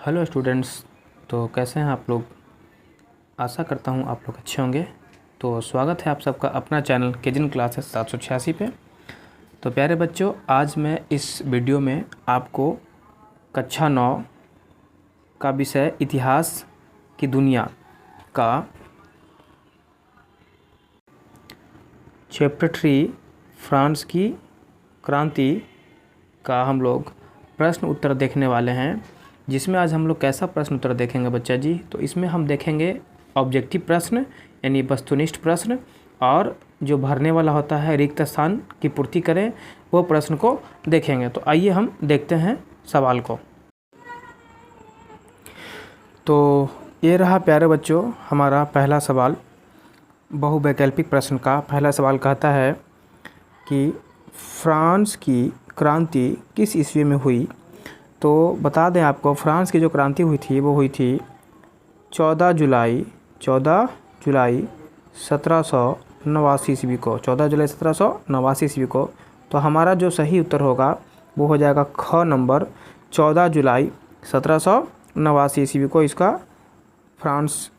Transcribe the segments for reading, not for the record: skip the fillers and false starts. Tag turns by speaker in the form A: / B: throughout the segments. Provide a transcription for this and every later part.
A: Hello students. तो कैसे हैं आप लोग। आशा करता हूं आप लोग अच्छे होंगे। तो स्वागत है आप सबका अपना चैनल केजिन क्लासेस 786 पे। तो प्यारे बच्चों, आज मैं इस वीडियो में आपको कक्षा 9 का विषय इतिहास की दुनिया का चैप्टर 3 फ्रांस की क्रांति का हम लोग प्रश्न उत्तर देखने वाले हैं। जिसमें आज हम लोग कैसा प्रश्न उत्तर देखेंगे बच्चा जी, तो इसमें हम देखेंगे ऑब्जेक्टिव प्रश्न यानी वस्तुनिष्ठ प्रश्न, और जो भरने वाला होता है रिक्त स्थान की पूर्ति करें वो प्रश्न को देखेंगे। तो आइए हम देखते हैं सवाल को। तो ये रहा प्यारे बच्चों हमारा पहला सवाल। बहुवैकल्पिक प्रश्न का पहला सवाल कहता है कि फ्रांस की क्रांति किस ईस्वी में हुई। तो बता दें आपको, फ्रांस की जो क्रांति हुई थी वो हुई थी 14 जुलाई 1789 ईस्वी को। 14 जुलाई 1789 ईस्वी को। तो हमारा जो सही उत्तर होगा वो हो जाएगा ख नंबर, 14 जुलाई 1789 ईस्वी को इसका फ्रांस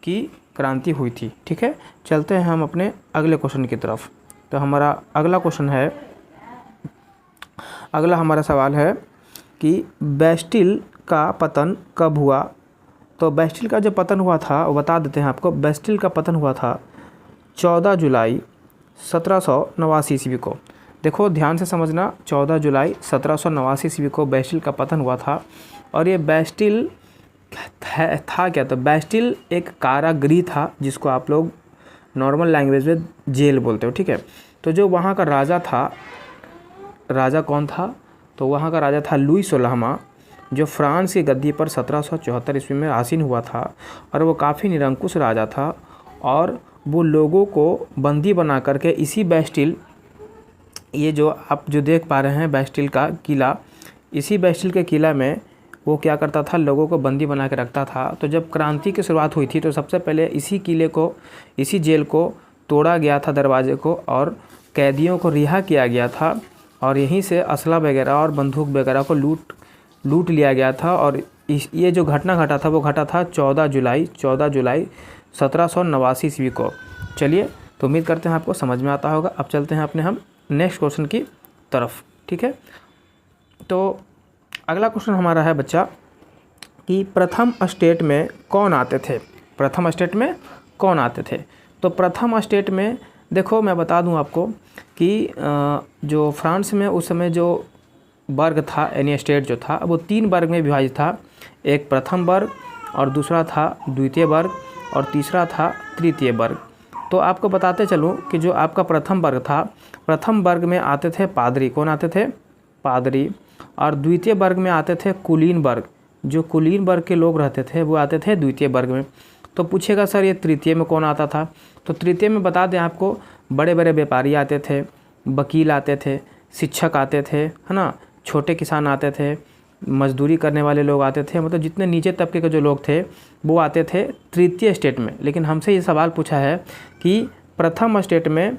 A: की क्रांति हुई थी। ठीक है, चलते हैं हम अपने अगले क्वेश्चन की तरफ। तो हमारा अगला क्वेश्चन है, अगला हमारा सवाल है कि बेस्टिल का पतन कब हुआ। तो बेस्टिल का जो पतन हुआ था वो बता देते हैं आपको। बेस्टिल का पतन हुआ था 14 जुलाई 1789 ईस्वी को। देखो ध्यान से समझना, 14 जुलाई 1789 ईस्वी को बेस्टिल का पतन हुआ था। और ये बेस्टिल था क्या, तो बेस्टिल एक कारागृह था जिसको आप लोग नॉर्मल लैंग्वेज में जेल बोलते हो। ठीक है, तो जो वहाँ का राजा था, राजा कौन था, तो वहाँ का राजा था लुई 16वां, जो फ्रांस की गद्दी पर 1774 ईस्वी में आसीन हुआ था। और वो काफ़ी निरंकुश राजा था और वो लोगों को बंदी बना करके इसी बेस्टिल, ये जो आप जो देख पा रहे हैं बेस्टिल का किला, इसी बेस्टिल के किला में वो क्या करता था, लोगों को बंदी बना के रखता था। तो जब क्रांति की शुरुआत हुई थी तो सबसे पहले इसी किले को, इसी जेल को तोड़ा गया था, दरवाजे को, और कैदियों को रिहा किया गया था। और यहीं से असला वगैरह और बंदूक वगैरह को लूट लिया गया था। और ये जो घटना घटा था वो घटा था 14 जुलाई 1789 ईस्वी को। चलिए, तो उम्मीद करते हैं आपको समझ में आता होगा। अब चलते हैं अपने हम नेक्स्ट क्वेश्चन की तरफ। ठीक है, तो अगला क्वेश्चन हमारा है बच्चा कि प्रथम स्टेट में कौन आते थे। प्रथम स्टेट में कौन आते थे। तो प्रथम स्टेट में देखो मैं बता दूं आपको कि जो फ्रांस में उस समय जो वर्ग था यानी स्टेट जो था वो 3 वर्ग में विभाजित था। एक प्रथम वर्ग, और दूसरा था द्वितीय वर्ग, और तीसरा था तृतीय वर्ग। तो आपको बताते चलूँ कि जो आपका प्रथम वर्ग था, प्रथम वर्ग में आते थे पादरी। कौन आते थे, पादरी। और द्वितीय वर्ग में आते थे कुलीन वर्ग, जो कुलीन वर्ग के लोग रहते थे वो आते थे द्वितीय वर्ग में। तो पूछेगा सर ये तृतीय में कौन आता था। तो तृतीय में बता दें आपको, बड़े बड़े व्यापारी आते थे, वकील आते थे, शिक्षक आते थे, है ना, छोटे किसान आते थे, मजदूरी करने वाले लोग आते थे। मतलब जितने नीचे तबके के जो लोग थे वो आते थे तृतीय स्टेट में। लेकिन हमसे ये सवाल पूछा है कि प्रथम स्टेट में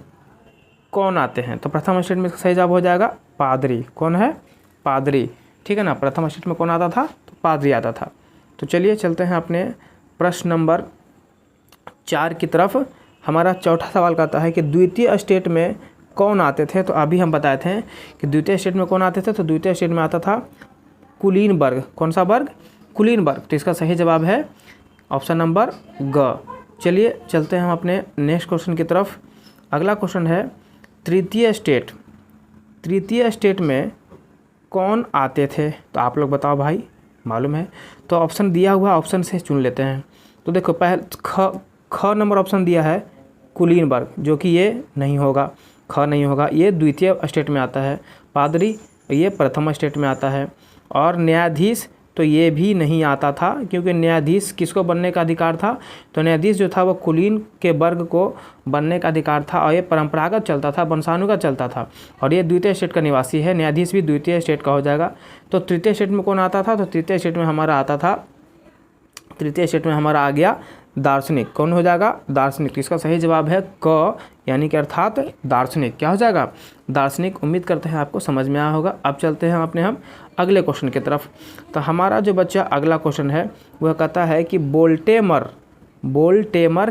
A: कौन आते हैं। तो प्रथम स्टेट में सही जवाब हो जाएगा पादरी। कौन है, पादरी। ठीक है ना, प्रथम स्टेट में कौन आता था, तो पादरी आता था। तो चलिए चलते हैं अपने प्रश्न नंबर 4 की तरफ। हमारा चौथा सवाल कहता है कि द्वितीय स्टेट में कौन आते थे। तो अभी हम बताए थे कि द्वितीय स्टेट में कौन आते थे। तो द्वितीय स्टेट में आता था कुलीन वर्ग। कौन सा वर्ग, कुलीन वर्ग। तो इसका सही जवाब है ऑप्शन नंबर ग। चलिए चलते हैं हम अपने नेक्स्ट क्वेश्चन की तरफ। अगला क्वेश्चन है तृतीय स्टेट, तृतीय स्टेट में कौन आते थे। तो आप लोग बताओ भाई, मालूम है तो ऑप्शन दिया हुआ, ऑप्शन से चुन लेते हैं। तो देखो पहले ख नंबर ऑप्शन दिया है कुलीन वर्ग, जो कि ये नहीं होगा, ख नहीं होगा, ये द्वितीय स्टेट में आता है। पादरी ये प्रथम स्टेट में आता है। और न्यायाधीश तो ये भी नहीं आता था, क्योंकि न्यायाधीश किसको बनने का अधिकार था, तो न्यायाधीश जो था वो कुलीन के वर्ग को बनने का अधिकार था। और ये परंपरागत चलता था, वंशानुगत चलता था। और ये द्वितीय स्टेट का निवासी है, न्यायाधीश भी द्वितीय स्टेट का हो जाएगा। तो तृतीय स्टेट में कौन आता था, तो तृतीय स्टेट में हमारा आता था, तृतीय स्टेट में हमारा आ गया दार्शनिक। कौन हो जाएगा, दार्शनिक। इसका सही जवाब है क यानी कि अर्थात दार्शनिक। क्या हो जाएगा? दार्शनिक। उम्मीद करते हैं आपको समझ में आया होगा। अब चलते हैं हम अगले क्वेश्चन की तरफ। तो हमारा जो बच्चा अगला क्वेश्चन है वह कहता है कि वोल्टेमर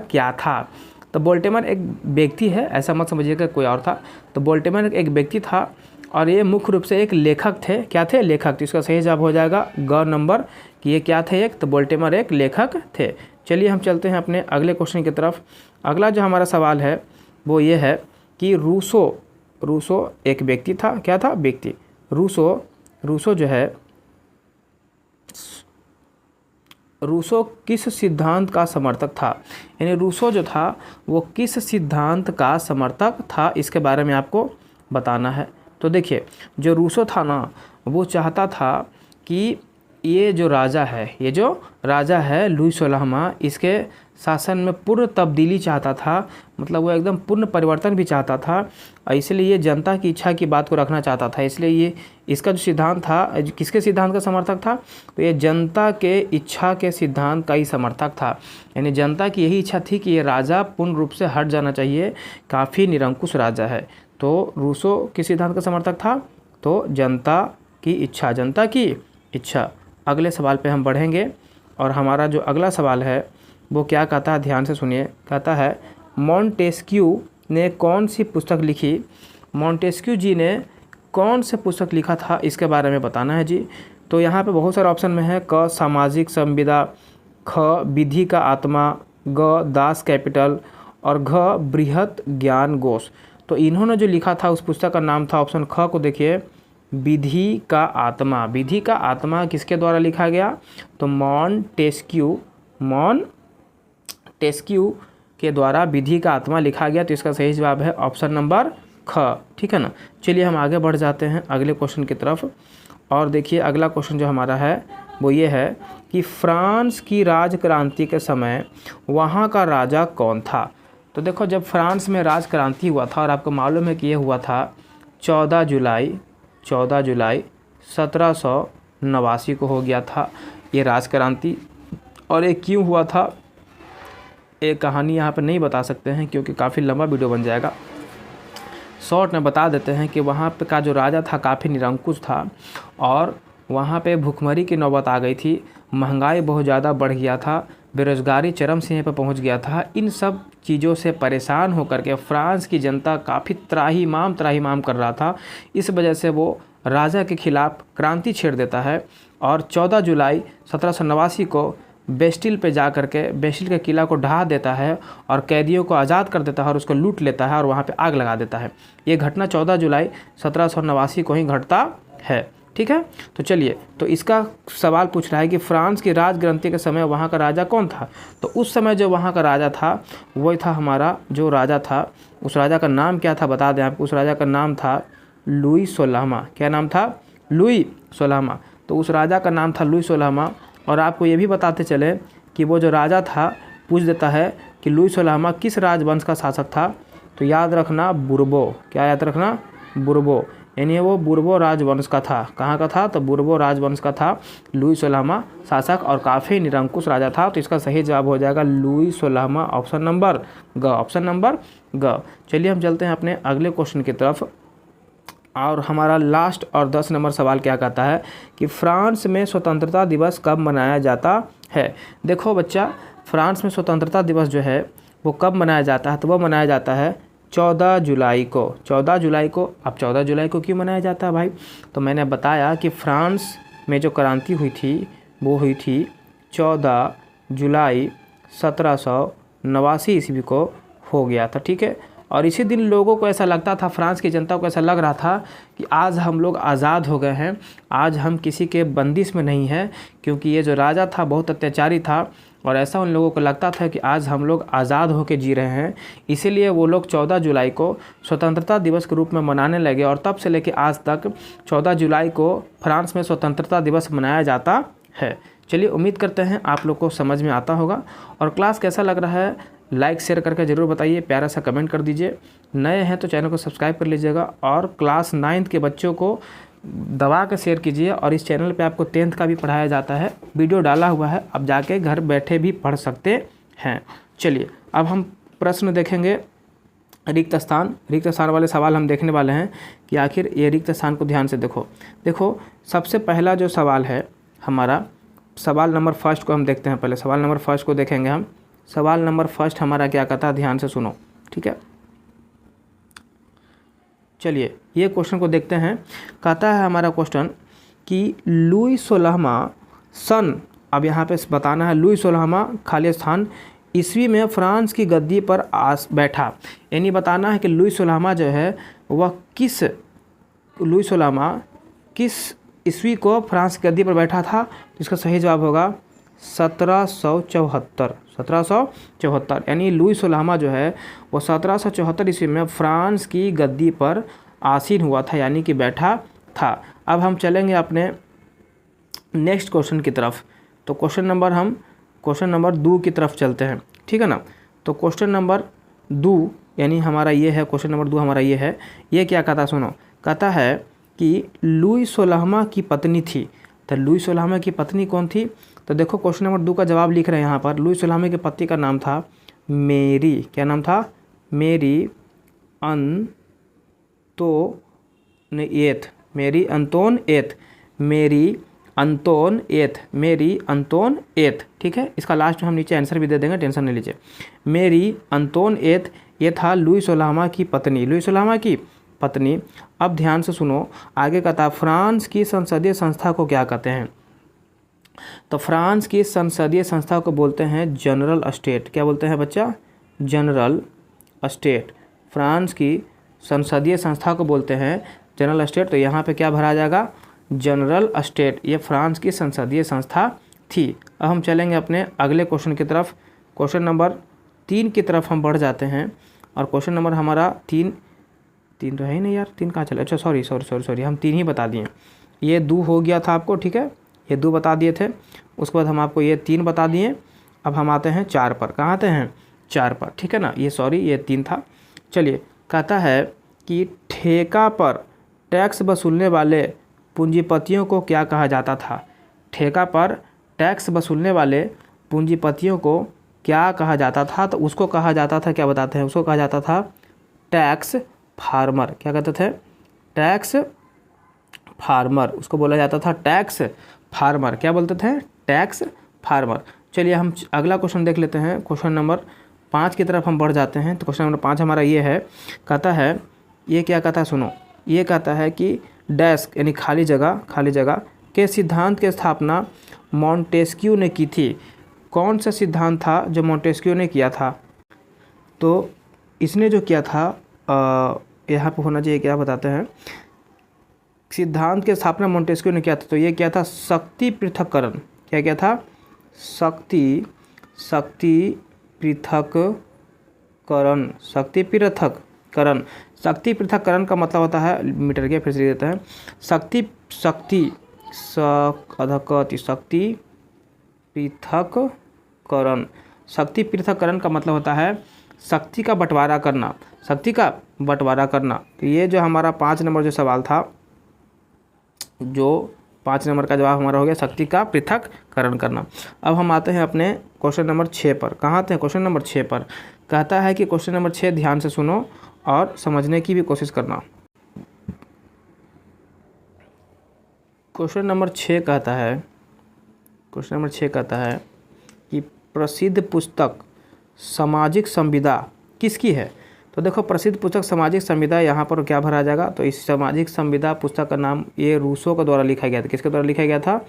A: क्या था? तो वोल्टेमर एक व्यक्ति है, ऐसा मत समझिएगा कोई और था। तो वोल्टेमर एक व्यक्ति था और ये मुख्य रूप से एक लेखक थे। क्या थे? लेखक। तो इसका सही जवाब हो जाएगा ग नंबर, कि ये क्या थे? एक। तो वोल्टेमर एक लेखक थे। चलिए हम चलते हैं अपने अगले क्वेश्चन की तरफ। अगला जो हमारा सवाल है वो ये है कि रूसो एक व्यक्ति था। क्या था? व्यक्ति। रूसो जो है, रूसो किस सिद्धांत का समर्थक था? यानी रूसो जो था वो किस सिद्धांत का समर्थक था, इसके बारे में आपको बताना है। तो देखिए, जो रूसो था ना, वो चाहता था कि ये जो राजा है लुई 16वां, इसके शासन में पूर्ण तब्दीली चाहता था। मतलब वो एकदम पूर्ण परिवर्तन भी चाहता था, और इसलिए ये जनता की इच्छा की बात को रखना चाहता था। इसलिए ये इसका जो सिद्धांत था, किसके सिद्धांत का समर्थक था? तो ये जनता के इच्छा के सिद्धांत का ही समर्थक था। यानी जनता की यही इच्छा थी कि ये राजा पूर्ण रूप से हट जाना चाहिए, काफ़ी निरंकुश राजा है। तो रूसो किस सिद्धांत का समर्थक था? तो जनता की इच्छा। अगले सवाल पे हम बढ़ेंगे, और हमारा जो अगला सवाल है वो क्या कहता है, ध्यान से सुनिए। कहता है मॉन्टेस्क्यू ने कौन सी पुस्तक लिखी? मॉन्टेस्क्यू जी ने कौन से पुस्तक लिखा था, इसके बारे में बताना है जी। तो यहाँ पे बहुत सारे ऑप्शन में है। क सामाजिक संविदा, ख विधि का आत्मा, ग दास कैपिटल, और घ बृहत ज्ञान कोश। तो इन्होंने जो लिखा था उस पुस्तक का नाम था, ऑप्शन ख को देखिए, विधि का आत्मा। विधि का आत्मा किसके द्वारा लिखा गया? तो मॉन्टेस्क्यू के द्वारा विधि का आत्मा लिखा गया। तो इसका सही जवाब है ऑप्शन नंबर ख। ठीक है ना। चलिए हम आगे बढ़ जाते हैं अगले क्वेश्चन की तरफ। और देखिए अगला क्वेश्चन जो हमारा है वो ये है कि फ्रांस की राजक्रांति के समय वहाँ का राजा कौन था? तो देखो, जब फ्रांस में राजक्रांति हुआ था, और आपको मालूम है कि ये हुआ था 14 जुलाई 1789 को हो गया था ये राजक्रांति। और ये क्यों हुआ था, एक कहानी यहाँ पर नहीं बता सकते हैं क्योंकि काफ़ी लंबा वीडियो बन जाएगा। शॉर्ट में बता देते हैं कि वहाँ पे का जो राजा था काफ़ी निरंकुश था, और वहाँ पे भुखमरी की नौबत आ गई थी। महंगाई बहुत ज़्यादा बढ़ गया था, बेरोज़गारी चरम सीमा पर पहुँच गया था। इन सब चीज़ों से परेशान होकर के फ्रांस की जनता काफ़ी त्राहिमाम कर रहा था। इस वजह से वो राजा के खिलाफ़ क्रांति छेड़ देता है, और 14 जुलाई 1789 को बेस्टिल पे जा कर के बेस्टिल के किला को ढहा देता है, और कैदियों को आज़ाद कर देता है, और उसको लूट लेता है, और वहाँ पे आग लगा देता है। ये घटना 14 जुलाई 1789 को ही घटता है। ठीक है। तो चलिए, तो इसका सवाल पूछ रहा है कि फ्रांस की राजक्रांति के समय वहाँ का राजा कौन था? तो उस समय जो वहाँ का राजा था वही था हमारा जो राजा था, उस राजा का नाम क्या था बता दें आपको। उस राजा का नाम था लुई 16वां। क्या नाम था? लुई 16वां। तो उस राजा का नाम था लुई 16वां। और आपको ये भी बताते चले कि वो जो राजा था, पूछ देता है कि लुई 16वां किस राजवंश का शासक था? तो याद रखना बुर्बो। क्या याद रखना? बुर्बो। यानी वो बुर्बो राजवंश का था। कहाँ का था? तो बुर्बो राजवंश का था लुई 16वां शासक, और काफ़ी निरंकुश राजा था। तो इसका सही जवाब हो जाएगा लुई 16वां, ऑप्शन नंबर ग। ऑप्शन नंबर ग। चलिए हम चलते हैं अपने अगले क्वेश्चन की तरफ। और हमारा लास्ट और 10 नंबर सवाल क्या कहता है कि फ्रांस में स्वतंत्रता दिवस कब मनाया जाता है? देखो बच्चा, फ्रांस में स्वतंत्रता दिवस जो है वो कब मनाया जाता है? तो वो मनाया जाता है 14 जुलाई को। 14 जुलाई को। अब 14 जुलाई को क्यों मनाया जाता है भाई? तो मैंने बताया कि फ्रांस में जो क्रांति हुई थी वो हुई थी 14 जुलाई 1789 ईस्वी को हो गया था। ठीक है। और इसी दिन लोगों को ऐसा लगता था, फ्रांस की जनता को ऐसा लग रहा था कि आज हम लोग आज़ाद हो गए हैं, आज हम किसी के बंदिश में नहीं हैं, क्योंकि ये जो राजा था बहुत अत्याचारी था, और ऐसा उन लोगों को लगता था कि आज हम लोग आज़ाद होकर जी रहे हैं। इसीलिए वो लोग 14 जुलाई को स्वतंत्रता दिवस के रूप में मनाने लगे, और तब से लेकर आज तक 14 जुलाई को फ्रांस में स्वतंत्रता दिवस मनाया जाता है। चलिए, उम्मीद करते हैं आप लोग को समझ में आता होगा। और क्लास कैसा लग रहा है लाइक शेयर करके ज़रूर बताइए, प्यारा सा कमेंट कर दीजिए। नए हैं तो चैनल को सब्सक्राइब कर लीजिएगा, और क्लास 9th के बच्चों को दबा के शेयर कीजिए। और इस चैनल पे आपको 10th का भी पढ़ाया जाता है, वीडियो डाला हुआ है, आप जाके घर बैठे भी पढ़ सकते हैं। चलिए अब हम प्रश्न देखेंगे रिक्त स्थान वाले सवाल हम देखने वाले हैं कि आखिर ये रिक्त स्थान को ध्यान से देखो सबसे पहला जो सवाल है हमारा, सवाल नंबर फर्स्ट को हम देखते हैं। पहले सवाल नंबर फर्स्ट को देखेंगे हम। सवाल नंबर फर्स्ट हमारा क्या कहता है, ध्यान से सुनो, ठीक है। चलिए ये क्वेश्चन को देखते हैं। कहता है हमारा क्वेश्चन कि लुई 16वां सन, अब यहाँ पे बताना है लुई 16वां खाली स्थान ईस्वी में फ्रांस की गद्दी पर बैठा, यानी बताना है कि लुई 16वां जो है वह लुई 16वां किस ईस्वी को फ्रांस की गद्दी पर बैठा था। इसका सही जवाब होगा 1774, यानी लुई 16वां जो है वो 1774 ईस्वी में फ्रांस की गद्दी पर आसीन हुआ था, यानी कि बैठा था। अब हम चलेंगे अपने नेक्स्ट क्वेश्चन की तरफ। तो क्वेश्चन नंबर 2 की तरफ चलते हैं, ठीक है ना। तो क्वेश्चन नंबर 2 यानी हमारा ये है, क्वेश्चन नंबर 2 हमारा ये है। ये क्या कहता सुनो, कहता है कि लुई 16वां की पत्नी थी। तो लुई 16वां की पत्नी कौन थी? तो देखो क्वेश्चन नंबर 2 का जवाब लिख रहे हैं यहाँ पर। लुई 16वां की पत्नी का नाम था मेरी, क्या नाम था? मेरी अंतोनएत, ठीक है। इसका लास्ट में हम नीचे आंसर भी दे देंगे, टेंशन नहीं लीजिए। मेरी अंतोनएत, ये था लुई 16वां की पत्नी, लुई 16वां की पत्नी। अब ध्यान से सुनो, आगे का था फ्रांस की संसदीय संस्था को क्या कहते हैं? तो फ्रांस की संसदीय संस्था को बोलते हैं जनरल स्टेट। क्या बोलते हैं बच्चा? General state. फ्रांस की संसदीय संस्था को बोलते हैं जनरल स्टेट। तो यहाँ पे क्या भरा जाएगा? General state. ये फ्रांस की संसदीय संस्था थी। अब हम चलेंगे अपने अगले क्वेश्चन की तरफ। क्वेश्चन नंबर 3 की तरफ हम बढ़ जाते हैं। और क्वेश्चन नंबर हमारा 3 तो है ही नहीं यार, 3 कहाँ चले? अच्छा सॉरी, हम 3 ही बता दिए। ये 2 हो गया था आपको, ठीक है, ये 2 बता दिए थे। उसके बाद हम आपको ये 3 बता दिए। अब हम आते हैं 4 पर। कहाँ आते हैं? 4 पर, ठीक है ना। ये 3 था। चलिए, कहता है कि ठेका पर टैक्स वसूलने वाले पूंजीपतियों को क्या कहा जाता था? ठेका पर टैक्स वसूलने वाले पूंजीपतियों को क्या कहा जाता था? तो उसको कहा जाता था, क्या बताते हैं? उसको कहा जाता था टैक्स फार्मर। क्या कहते थे? Tax farmer. उसको बोला जाता था टैक्स फार्मर। क्या बोलते थे? Tax farmer. चलिए हम अगला क्वेश्चन देख लेते हैं। क्वेश्चन नंबर 5 की तरफ हम बढ़ जाते हैं। तो क्वेश्चन नंबर 5 हमारा ये है। कहता है, ये क्या कहता है सुनो, ये कहता है कि डेस्क यानी खाली जगह के सिद्धांत की स्थापना मॉन्टेस्क्यू ने की थी। कौन सा सिद्धांत था जो मॉन्टेस्क्यू ने किया था? तो इसने जो किया था, यहाँ पे होना चाहिए, क्या बताते हैं, सिद्धांत की स्थापना मॉन्टेस्क्यू ने किया था। तो ये क्या था? शक्ति पृथक्करण। क्या था? शक्ति पृथक्करण। शक्ति पृथक्करण का मतलब होता है, मीटर के फिर से देते हैं, शक्ति पृथक्करण। शक्ति पृथक्करण का मतलब होता है शक्ति का बंटवारा करना। तो ये जो हमारा 5 नंबर जो सवाल था, जो 5 नंबर का जवाब हमारा हो गया शक्ति का पृथक्करण करना। अब हम आते हैं अपने क्वेश्चन नंबर 6 पर। कहाँ आते हैं? क्वेश्चन नंबर 6 पर। कहता है कि क्वेश्चन नंबर 6 ध्यान से सुनो और समझने की भी कोशिश करना। क्वेश्चन नंबर 6 कहता है कि प्रसिद्ध पुस्तक सामाजिक संविदा किसकी है? तो देखो, प्रसिद्ध पुस्तक सामाजिक संविदा, यहाँ पर क्या भरा जाएगा? तो इस सामाजिक संविदा पुस्तक का नाम ये रूसो के द्वारा लिखा गया था। किसके द्वारा लिखा गया था?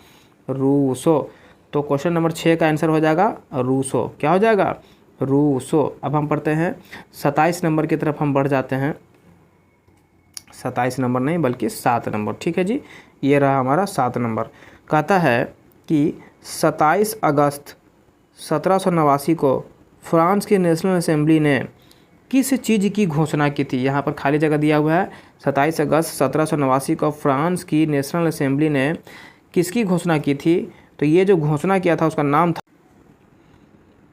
A: रूसो। तो क्वेश्चन नंबर 6 का आंसर हो जाएगा रूसो। क्या हो जाएगा? रूसो। अब हम पढ़ते हैं 27 नंबर की तरफ हम बढ़ जाते हैं। 27 नंबर नहीं बल्कि 7 नंबर, ठीक है जी। ये रहा हमारा 7 नंबर। कहता है कि 27 अगस्त 1789 को फ्रांस की नेशनल असेंबली ने किस चीज़ की घोषणा की थी? यहाँ पर खाली जगह दिया हुआ है। 27 अगस्त 1789 को फ्रांस की नेशनल असेंबली ने किसकी घोषणा की थी? तो ये जो घोषणा किया था उसका नाम था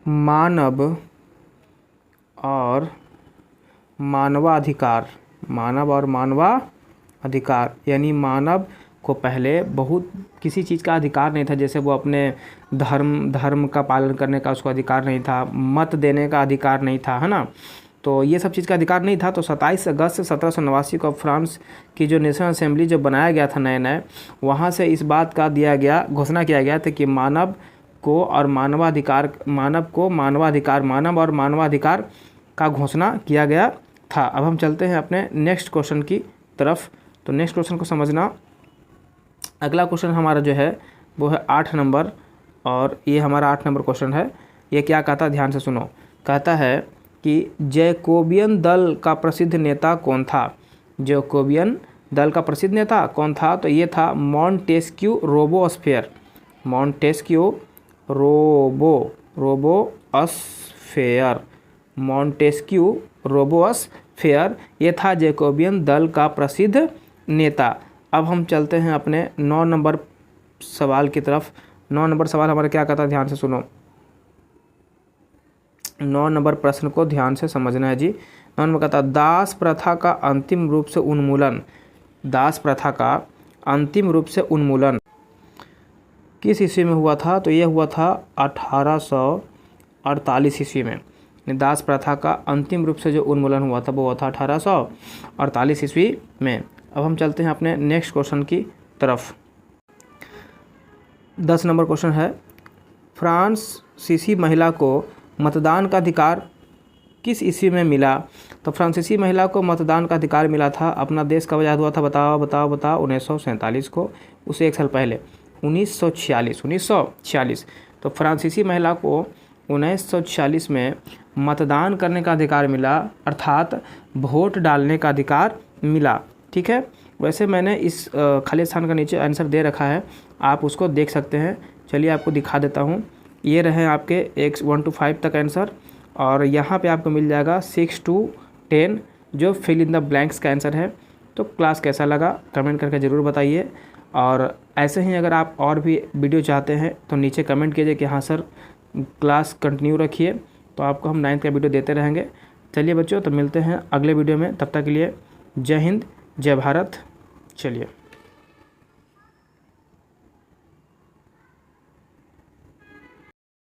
A: मानव और मानवाधिकार। यानी मानव को पहले बहुत किसी चीज़ का अधिकार नहीं था, जैसे वो अपने धर्म का पालन करने का उसको अधिकार नहीं था, मत देने का अधिकार नहीं था, है ना। तो ये सब चीज़ का अधिकार नहीं था। तो 27 अगस्त 1789 को फ्रांस की जो नेशनल असेंबली जो बनाया गया था नए नए, वहाँ से इस बात का दिया गया, घोषणा किया गया था कि मानव और मानवाधिकार का घोषणा किया गया था। अब हम चलते हैं अपने नेक्स्ट क्वेश्चन की तरफ। तो नेक्स्ट क्वेश्चन को समझना। अगला क्वेश्चन हमारा जो है वो है 8 नंबर, और ये हमारा 8 नंबर क्वेश्चन है। ये क्या कहता है, ध्यान से सुनो। कहता है कि जैकोबियन दल का प्रसिद्ध नेता कौन था? जैकोबियन दल का प्रसिद्ध नेता कौन था? तो ये था मॉन्टेस्क्यू रोबोस्फेयर। मॉन्टेस्क्यू रोबोस्फेयर ये था जैकोबियन दल का प्रसिद्ध नेता। अब हम चलते हैं अपने 9 नंबर सवाल की तरफ। 9 नंबर सवाल हमारा क्या कहता है, ध्यान से सुनो। 9 नंबर प्रश्न को ध्यान से समझना है जी। 9 नंबर कहता है दास प्रथा का अंतिम रूप से उन्मूलन। दास प्रथा का अंतिम रूप से उन्मूलन किस ईस्वी में हुआ था? तो ये हुआ था 1848 ईस्वी में। दास प्रथा का अंतिम रूप से जो उन्मूलन हुआ था वो हुआ था 1848 ईस्वी में। अब हम चलते हैं अपने नेक्स्ट क्वेश्चन की तरफ। 10 नंबर क्वेश्चन है, फ्रांसीसी महिला को मतदान का अधिकार किस ईस्वी में मिला? तो फ्रांसीसी महिला को मतदान का अधिकार मिला था, अपना देश कब आज़ाद हुआ था? बताओ 1947 को, उसे 1 साल पहले 1946। तो फ्रांसीसी महिला को 1946 में मतदान करने का अधिकार मिला, अर्थात वोट डालने का अधिकार मिला। ठीक है, वैसे मैंने इस खाली स्थान का नीचे आंसर दे रखा है, आप उसको देख सकते हैं। चलिए आपको दिखा देता हूँ। ये रहे आपके 1 to 5 तक आंसर, और यहाँ पे आपको मिल जाएगा 6 to 10 जो फिल इन द ब्लैंक्स का आंसर है। तो क्लास कैसा लगा कमेंट करके ज़रूर बताइए, और ऐसे ही अगर आप और भी वीडियो चाहते हैं तो नीचे कमेंट कीजिए कि हाँ सर क्लास कंटिन्यू रखिए, तो आपको हम 9th का वीडियो देते रहेंगे। चलिए बच्चों, तो मिलते हैं अगले वीडियो में, तब तक के लिए जय हिंद जय भारत। चलिए।